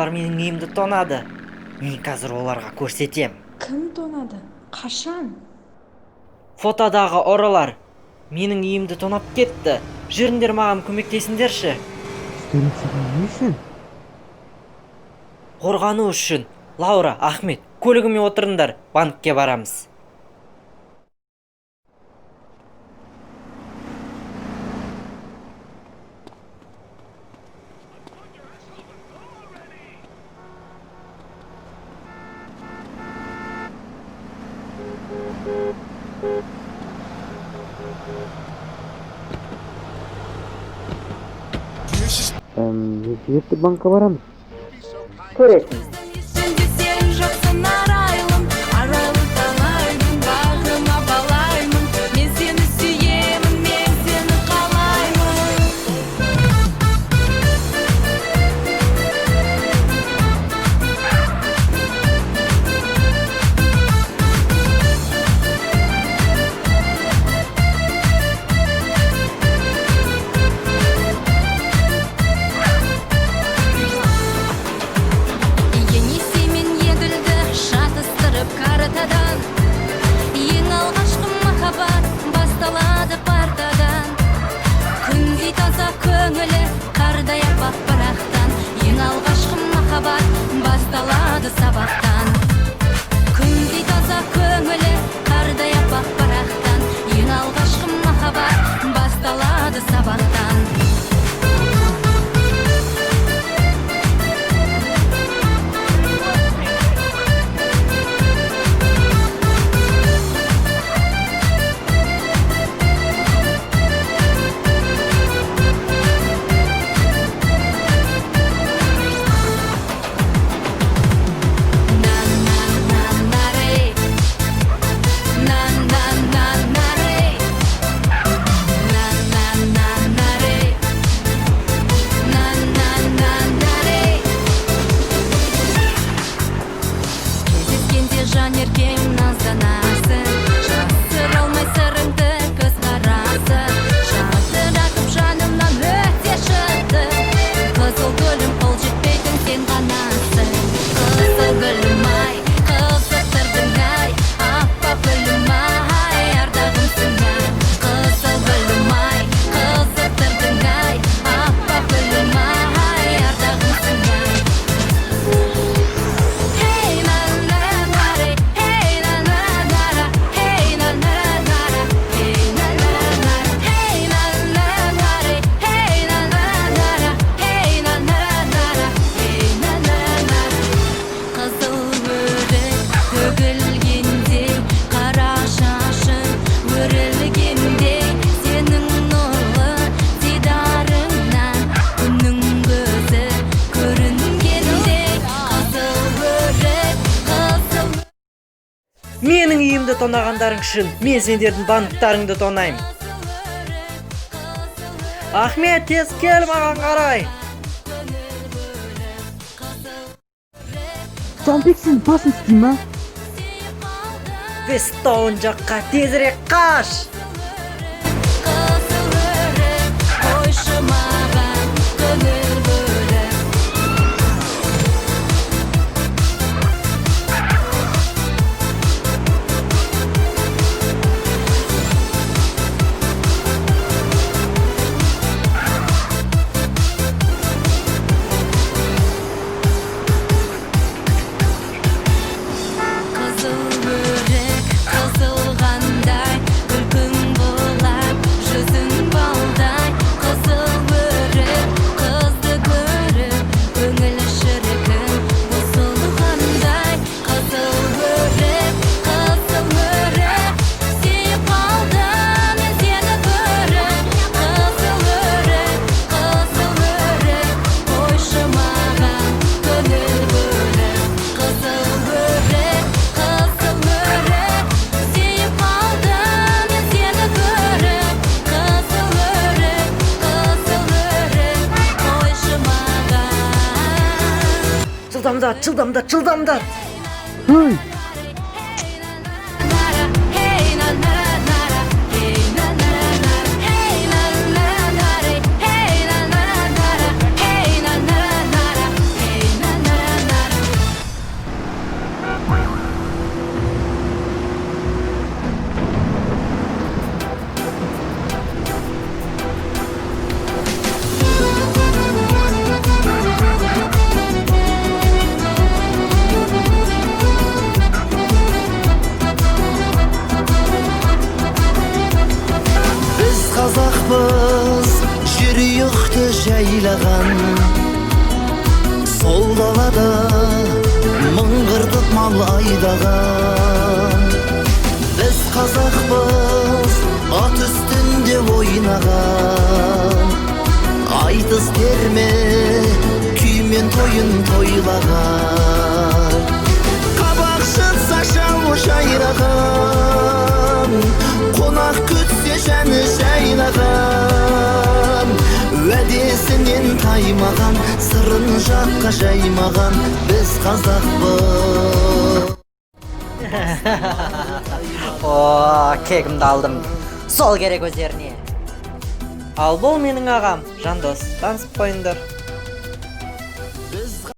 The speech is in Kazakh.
Алар менің үйімді тонады. Мен қазір оларға көрсетем. Кім тонады? Қашан? Фотодағы ұрылар менің үйімді тонап кетті. Жүріңдер маған көмектесіңдерші. Үстелік саған не үшін? Қорғану үшін. Лаура, Ахмет, көлігіме отырыңдар. Банкке барамыз. Ne себепті банкқа барамыз? Көресің. Есімде сен жоқсың арайлым, арайлым талаймын, бағыма балаймын. Мен сені сүйемін, мен сені қалаймын. Енесеймен егілді шатыстырып картадан. Ең алғашқы махаббат басталады партадан. Күндей таза көңілі қардай аппақ бірақтан. Ең алғашқы махаббат басталады сабақтан. Күндей таза көңілі қардай аппақ бірақтан. Ең алғашқы махаббат басталады сабақтан. Кездескенде жан еркем назданасың, жасыра алмай сырыңды көзқарасың. Жадыратып жанымнан өте шықты, қызыл гүлім қол жетпейтін сен ғанасың. Қызыл гүлім ай, қызықтырдың ай, аппақ гүлім ай, ардағымсың ай. Қызыл гүлім ай, қызықтырдың ай, аппақ гүлім ай, ардағымсың ай. Hey na na na re, hey na na na ra, hey na na na ra, hey na na na ra, hey na na na re, hey na na na ra, hey na na na ra, hey na na na ra. Қызыл өрік төгілгендей, қара шашың өрілгендей, сенің нұрлы дидарыңнан күннің көзі көрінгендей. Қызыл өрік, қызыл Менің үйімді тонағандарың үшін мен сендердің банктарыңды тонаймын. Ахмет, тез кел маған қарай. Жамбек сен басын істей ма? Вестоун жаққа тезірек қаш. Қызыл өрік, қойшы маған көңіл бөліп. Қызыл өрік, қызылғандай, күлкің болар, жүзің балдай. Қызыл өрік, қызды көріп, көңіл шіркін, бұзылғандай. Қызыл өрік, сүйіп қалдым мен сені көріп. Қызыл өрік, қойшы маған көңіл бөліп. Қызыл өрік, сүйіп қалдым мен сені көріп. Қызыл өрік, қойшы маған. Жылдамдат, жылдамдат, жылдамдат. Ой, Hey na na na ra, hey na na na ra, hey na na na re, hey na na na ra, hey na na na ra, hey na na айдаған. Біз қазақпыз ат үстінде ойнаған, айтыс терме күймен тойын тойлаған. Қабақ шытса жау жайраған, қонақ күтсе жәні жайнаған. Уәдесінен таймаған, сырын жаққа жаймаған, біз қазақпыз. О, кегімді алдым. Сол керек өздеріне. Ал бұл менің ағам, Жандос. Танысып қойыңдар.